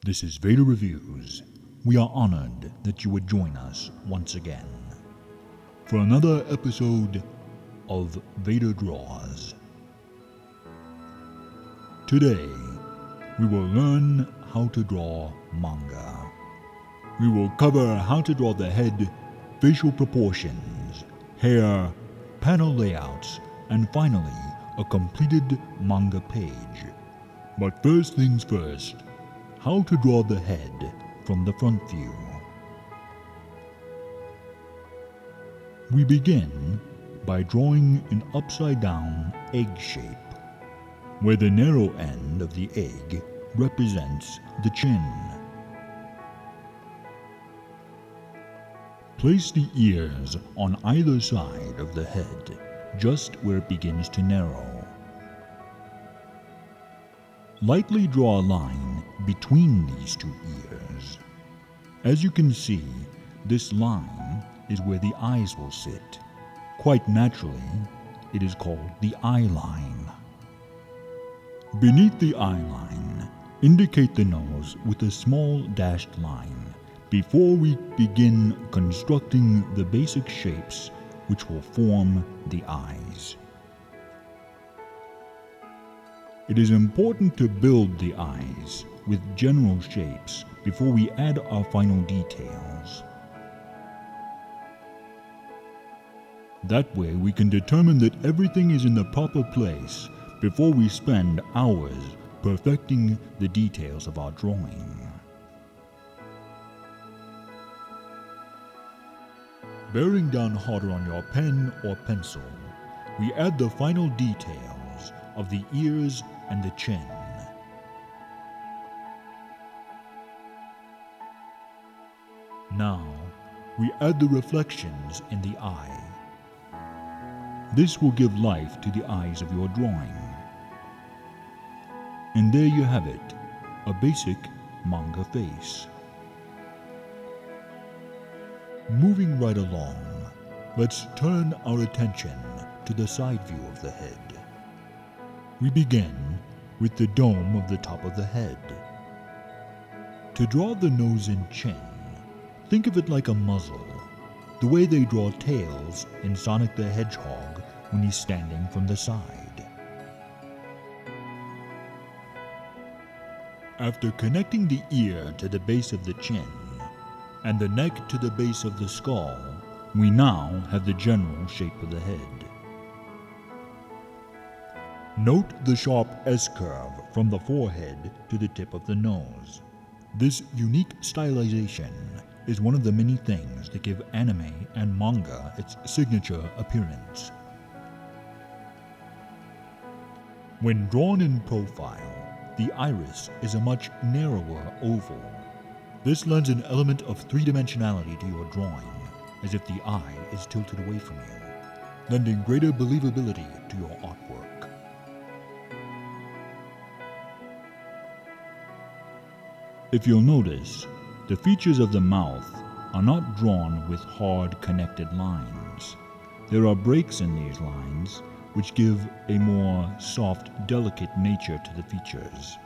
This is Vader Reviews. We are honored that you would join us once again for another episode of Vader Draws. Today, we will learn how to draw manga. We will cover how to draw the head, facial proportions, hair, panel layouts, and finally, a completed manga page. But first things first, how to draw the head from the front view. We begin by drawing an upside-down egg shape, where the narrow end of the egg represents the chin. Place the ears on either side of the head, just where it begins to narrow. Lightly draw a line between these two ears. As you can see, this line is where the eyes will sit. Quite naturally, it is called the eye line. Beneath the eye line, indicate the nose with a small dashed line before we begin constructing the basic shapes which will form the eyes. It is important to build the eyes with general shapes before we add our final details. That way we can determine that everything is in the proper place before we spend hours perfecting the details of our drawing. Bearing down harder on your pen or pencil, we add the final details of the ears and the chin. Now, we add the reflections in the eye. This will give life to the eyes of your drawing. And there you have it, a basic manga face. Moving right along, let's turn our attention to the side view of the head. We begin with the dome of the top of the head. To draw the nose and chin, think of it like a muzzle, the way they draw tails in Sonic the Hedgehog when he's standing from the side. After connecting the ear to the base of the chin and the neck to the base of the skull, we now have the general shape of the head. Note the sharp S-curve from the forehead to the tip of the nose. This unique stylization is one of the many things that give anime and manga its signature appearance. When drawn in profile, the iris is a much narrower oval. This lends an element of three-dimensionality to your drawing, as if the eye is tilted away from you, lending greater believability to your artwork. If you'll notice, the features of the mouth are not drawn with hard connected lines. There are breaks in these lines which give a more soft, delicate nature to the features.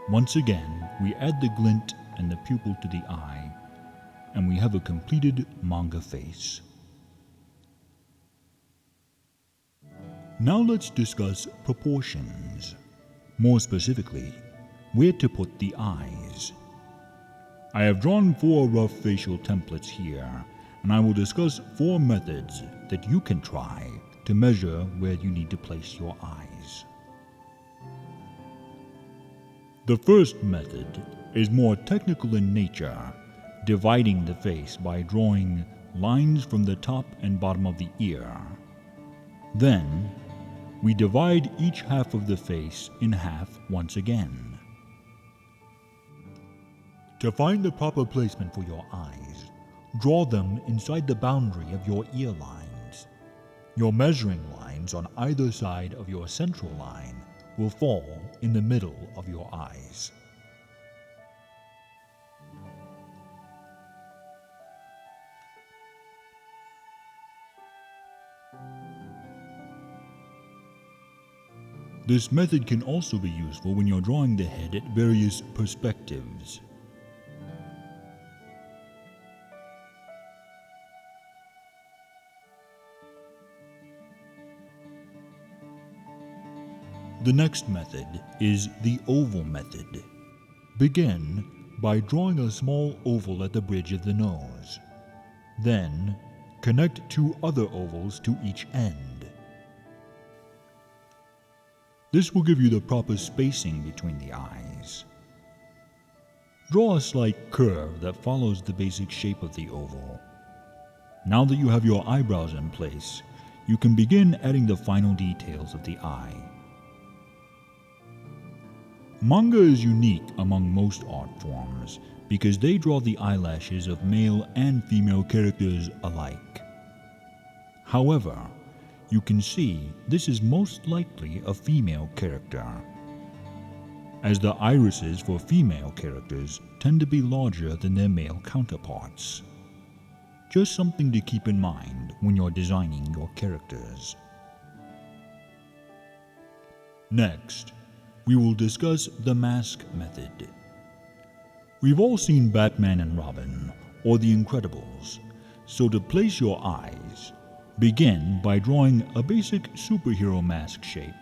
Once again, we add the glint and the pupil to the eye, and we have a completed manga face. Now let's discuss proportions. More specifically, where to put the eyes. I have drawn 4 rough facial templates here, and I will discuss 4 methods that you can try to measure where you need to place your eyes. The first method is more technical in nature, dividing the face by drawing lines from the top and bottom of the ear. Then, we divide each half of the face in half once again. To find the proper placement for your eyes, draw them inside the boundary of your ear lines. Your measuring lines on either side of your central line will fall in the middle of your eyes. This method can also be useful when you're drawing the head at various perspectives. The next method is the oval method. Begin by drawing a small oval at the bridge of the nose. Then, connect two other ovals to each end. This will give you the proper spacing between the eyes. Draw a slight curve that follows the basic shape of the oval. Now that you have your eyebrows in place, you can begin adding the final details of the eye. Manga is unique among most art forms because they draw the eyelashes of male and female characters alike. However, you can see this is most likely a female character, as the irises for female characters tend to be larger than their male counterparts. Just something to keep in mind when you're designing your characters. Next, we will discuss the mask method. We've all seen Batman and Robin, or The Incredibles, so to place your eyes, begin by drawing a basic superhero mask shape.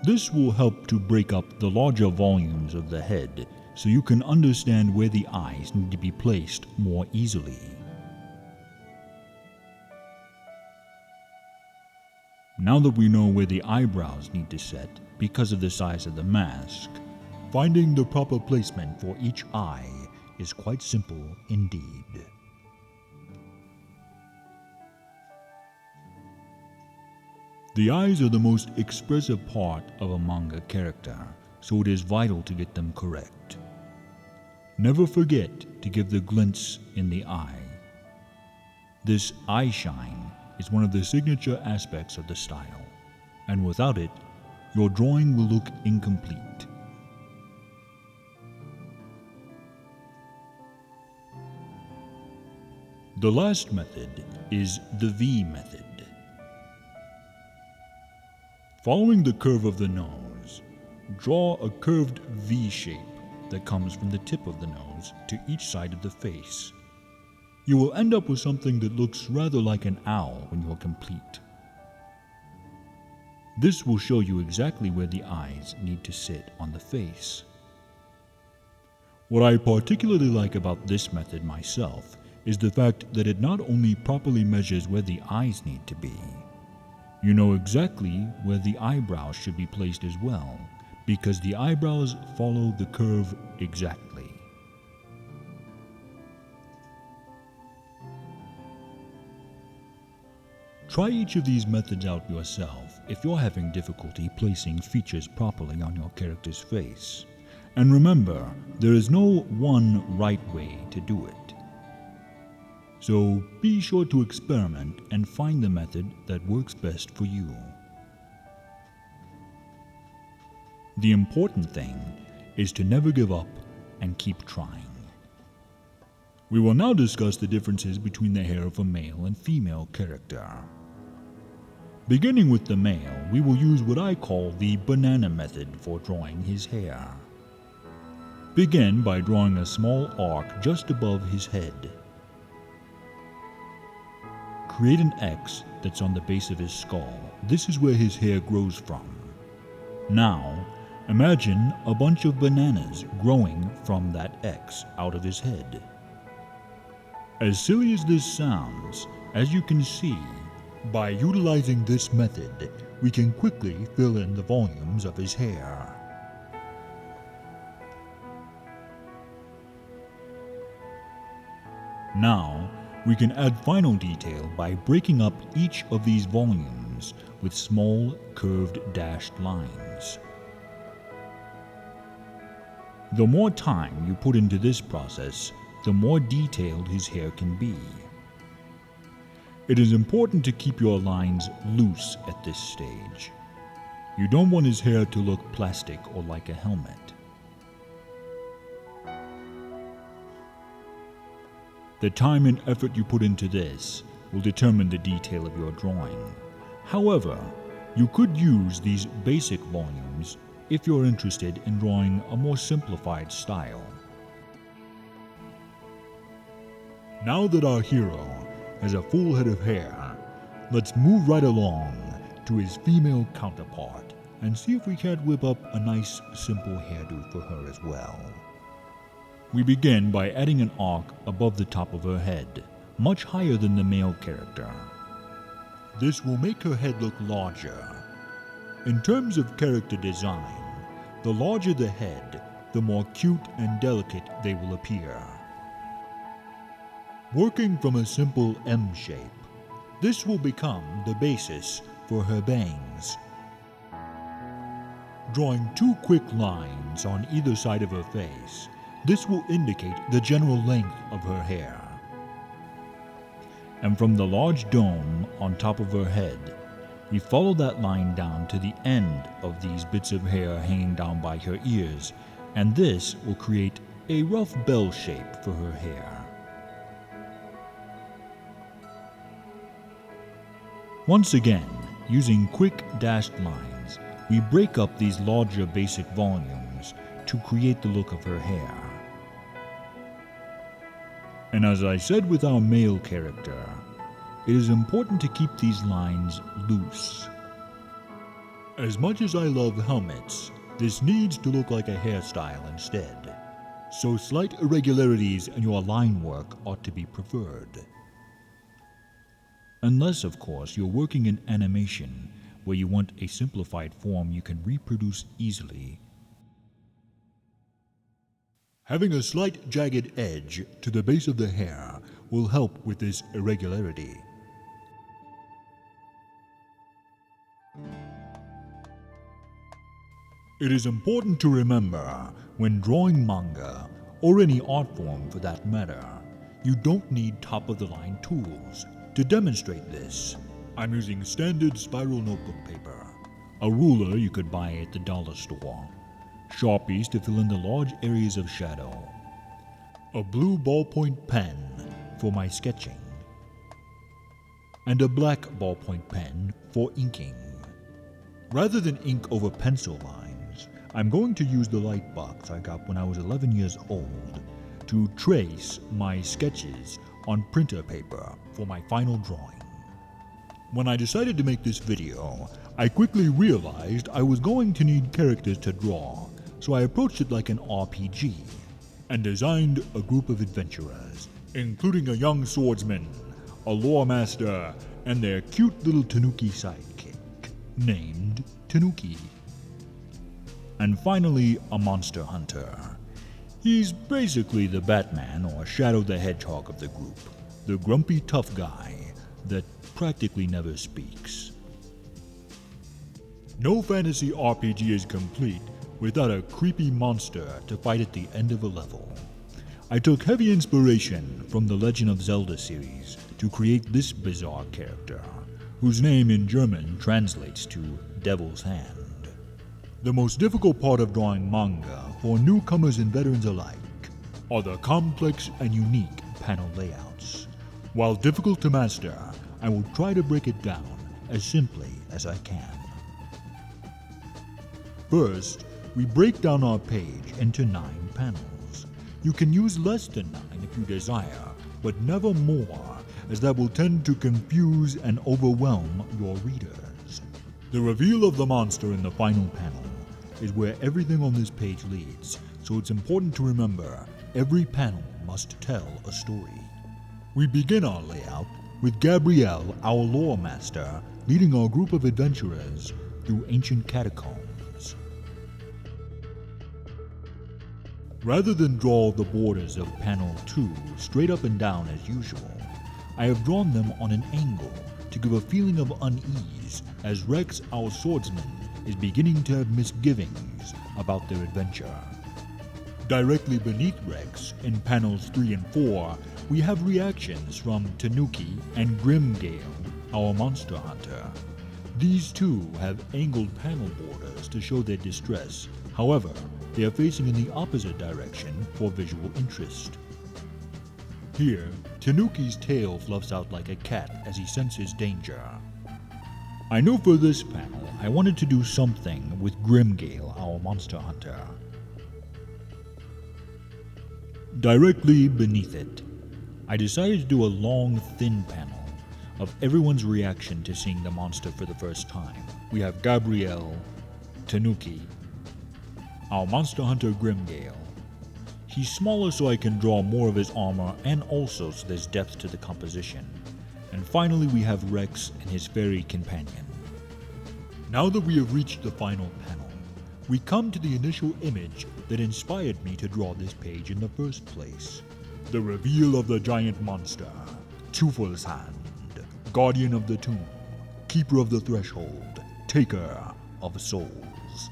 This will help to break up the larger volumes of the head so you can understand where the eyes need to be placed more easily. Now that we know where the eyebrows need to set because of the size of the mask, finding the proper placement for each eye is quite simple indeed. The eyes are the most expressive part of a manga character, so it is vital to get them correct. Never forget to give the glints in the eye. This eye shine is one of the signature aspects of the style, and without it, your drawing will look incomplete. The last method is the V method. Following the curve of the nose, draw a curved V shape that comes from the tip of the nose to each side of the face. You will end up with something that looks rather like an owl when you're complete. This will show you exactly where the eyes need to sit on the face. What I particularly like about this method myself is the fact that it not only properly measures where the eyes need to be, you know exactly where the eyebrows should be placed as well, because the eyebrows follow the curve exactly. Try each of these methods out yourself if you're having difficulty placing features properly on your character's face. And remember, there is no one right way to do it. So be sure to experiment and find the method that works best for you. The important thing is to never give up and keep trying. We will now discuss the differences between the hair of a male and female character. Beginning with the male, we will use what I call the banana method for drawing his hair. Begin by drawing a small arc just above his head. Create an X that's on the base of his skull. This is where his hair grows from. Now, imagine a bunch of bananas growing from that X out of his head. As silly as this sounds, as you can see, by utilizing this method, we can quickly fill in the volumes of his hair. Now, we can add final detail by breaking up each of these volumes with small curved dashed lines. The more time you put into this process, the more detailed his hair can be. It is important to keep your lines loose at this stage. You don't want his hair to look plastic or like a helmet. The time and effort you put into this will determine the detail of your drawing. However, You could use these basic volumes if you're interested in drawing a more simplified style. Now that our hero has a full head of hair, let's move right along to his female counterpart and see if we can't whip up a nice simple hairdo for her as well. We begin by adding an arc above the top of her head, much higher than the male character. This will make her head look larger. In terms of character design, the larger the head, the more cute and delicate they will appear. Working from a simple M shape, this will become the basis for her bangs. Drawing 2 quick lines on either side of her face, this will indicate the general length of her hair. And from the large dome on top of her head, we follow that line down to the end of these bits of hair hanging down by her ears, and this will create a rough bell shape for her hair. Once again, using quick dashed lines, we break up these larger basic volumes to create the look of her hair. And as I said with our male character, it is important to keep these lines loose. As much as I love helmets, this needs to look like a hairstyle instead, so slight irregularities in your line work ought to be preferred. Unless, of course, you're working in animation where you want a simplified form you can reproduce easily. Having a slight jagged edge to the base of the hair will help with this irregularity. It is important to remember, when drawing manga, or any art form for that matter, you don't need top-of-the-line tools. To demonstrate this, I'm using standard spiral notebook paper, a ruler you could buy at the dollar store, Sharpies to fill in the large areas of shadow, a blue ballpoint pen for my sketching, and a black ballpoint pen for inking. Rather than ink over pencil lines, I'm going to use the light box I got when I was 11 years old to trace my sketches on printer paper for my final drawing. When I decided to make this video, I quickly realized I was going to need characters to draw, so I approached it like an RPG and designed a group of adventurers, including a young swordsman, a lore master, and their cute little tanuki sidekick, named Tanuki. And finally, a monster hunter. He's basically the Batman or Shadow the Hedgehog of the group, the grumpy tough guy that practically never speaks. No fantasy RPG is complete without a creepy monster to fight at the end of a level. I took heavy inspiration from the Legend of Zelda series to create this bizarre character, whose name in German translates to Devil's Hand. The most difficult part of drawing manga for newcomers and veterans alike are the complex and unique panel layouts. While difficult to master, I will try to break it down as simply as I can. First, we break down our page into 9 panels. You can use less than 9 if you desire, but never more, as that will tend to confuse and overwhelm your readers. The reveal of the monster in the final panel is where everything on this page leads, so it's important to remember every panel must tell a story. We begin our layout with Gabrielle, our lore master, leading our group of adventurers through ancient catacombs. Rather than draw the borders of panel 2 straight up and down as usual, I have drawn them on an angle to give a feeling of unease as Rex, our swordsman, is beginning to have misgivings about their adventure. Directly beneath Rex, in panels 3 and 4, we have reactions from Tanuki and Grimgale, our monster hunter. These two have angled panel borders to show their distress. However, they are facing in the opposite direction for visual interest. Here, Tanuki's tail fluffs out like a cat as he senses danger. I know for this panel, I wanted to do something with Grimgale, our monster hunter. Directly beneath it, I decided to do a long, thin panel of everyone's reaction to seeing the monster for the first time. We have Gabrielle, Tanuki, our monster hunter Grimgale. He's smaller so I can draw more of his armor and also so there's depth to the composition. And finally we have Rex and his fairy companion. Now that we have reached the final panel, we come to the initial image that inspired me to draw this page in the first place. The reveal of the giant monster, Tuful's Hand, Guardian of the Tomb, Keeper of the Threshold, Taker of Souls.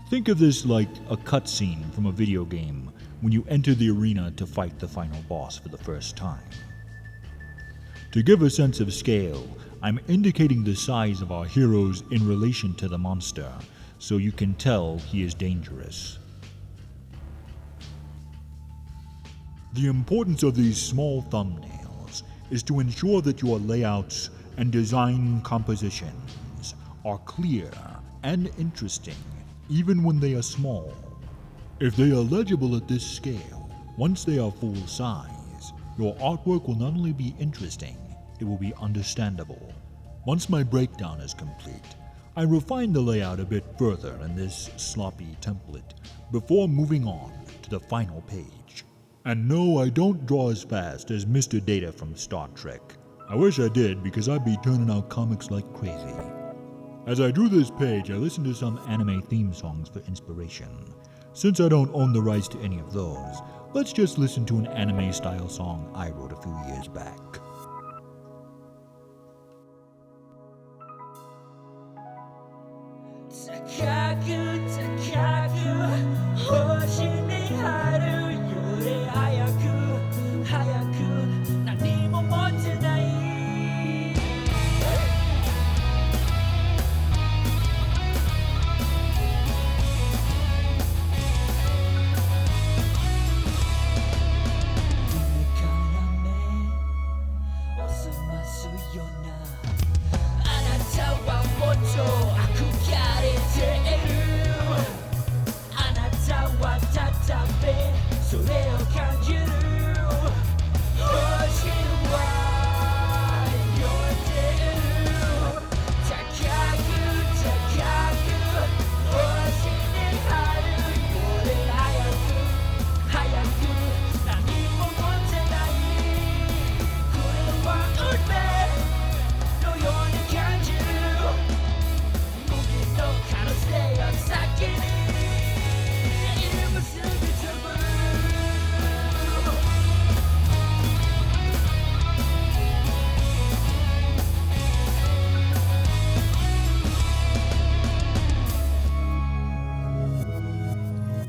Think of this like a cutscene from a video game when you enter the arena to fight the final boss for the first time. To give a sense of scale, I'm indicating the size of our heroes in relation to the monster, so you can tell he is dangerous. The importance of these small thumbnails is to ensure that your layouts and design compositions are clear and interesting, even when they are small. If they are legible at this scale, once they are full size, your artwork will not only be interesting, it will be understandable. Once my breakdown is complete, I refine the layout a bit further in this sloppy template before moving on to the final page. And no, I don't draw as fast as Mr. Data from Star Trek. I wish I did, because I'd be turning out comics like crazy. As I drew this page, I listened to some anime theme songs for inspiration. Since I don't own the rights to any of those, let's just listen to an anime-style song I wrote a few years back.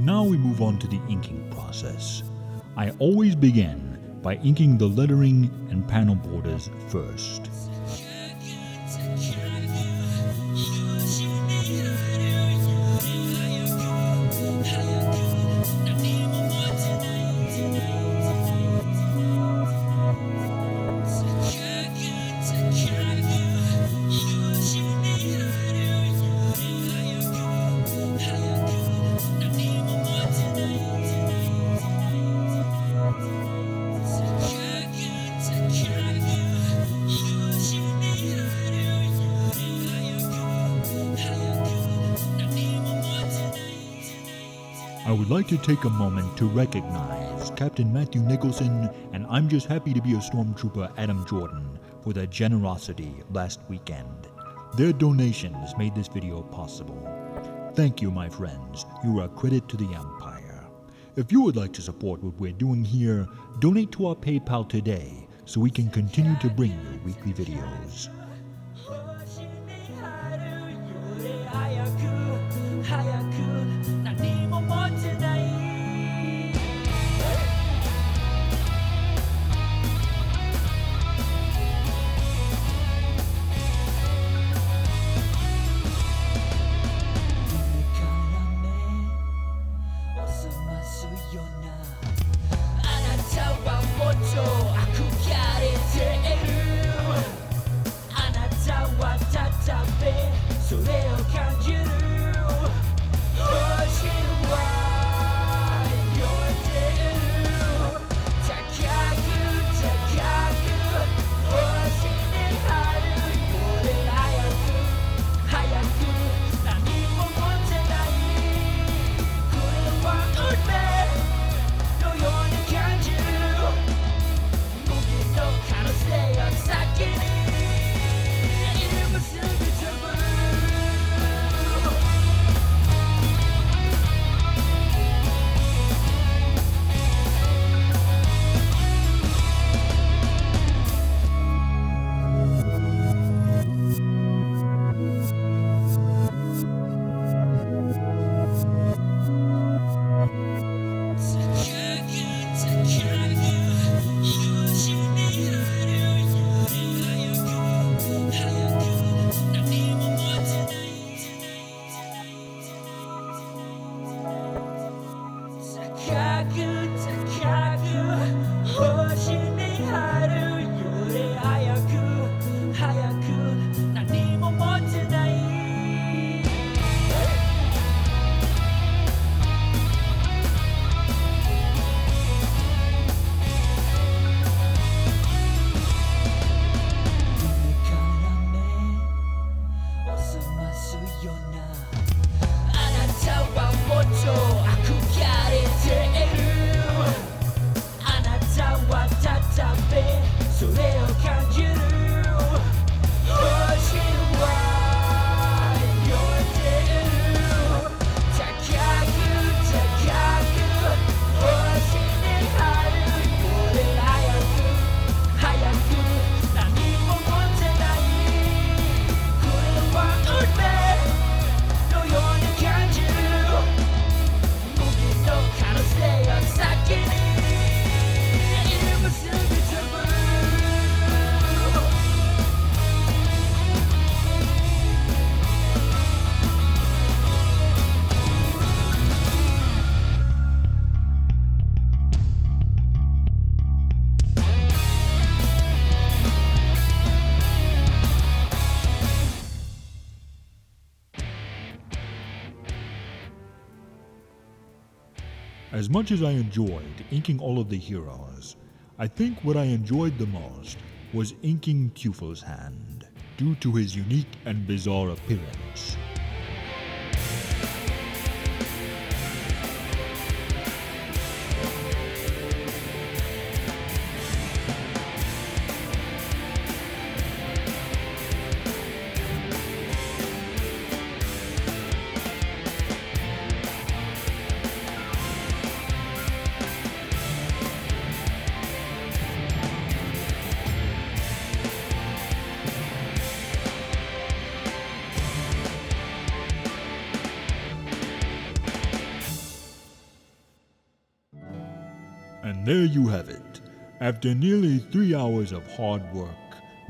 Now we move on to the inking process. I always begin by inking the lettering and panel borders first. I would like to take a moment to recognize Captain Matthew Nicholson and I'm Just Happy to Be a Stormtrooper Adam Jordan for their generosity last weekend. Their donations made this video possible. Thank you, my friends. You are a credit to the Empire. If you would like to support what we're doing here, donate to our PayPal today so we can continue to bring you weekly videos. As much as I enjoyed inking all of the heroes, I think what I enjoyed the most was inking Kufl's hand, due to his unique and bizarre appearance. And there you have it. After nearly 3 hours of hard work,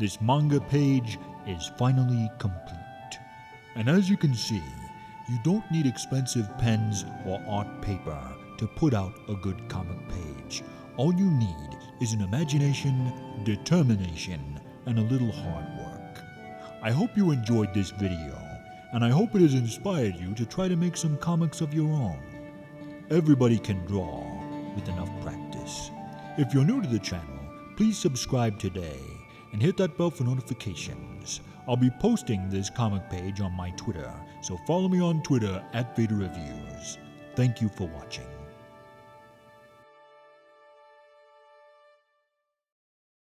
this manga page is finally complete. And as you can see, you don't need expensive pens or art paper to put out a good comic page. All you need is an imagination, determination, and a little hard work. I hope you enjoyed this video, and I hope it has inspired you to try to make some comics of your own. Everybody can draw with enough practice. If you're new to the channel, please subscribe today and hit that bell for notifications. I'll be posting this comic page on my Twitter, so follow me on Twitter at Vader Reviews. Thank you for watching.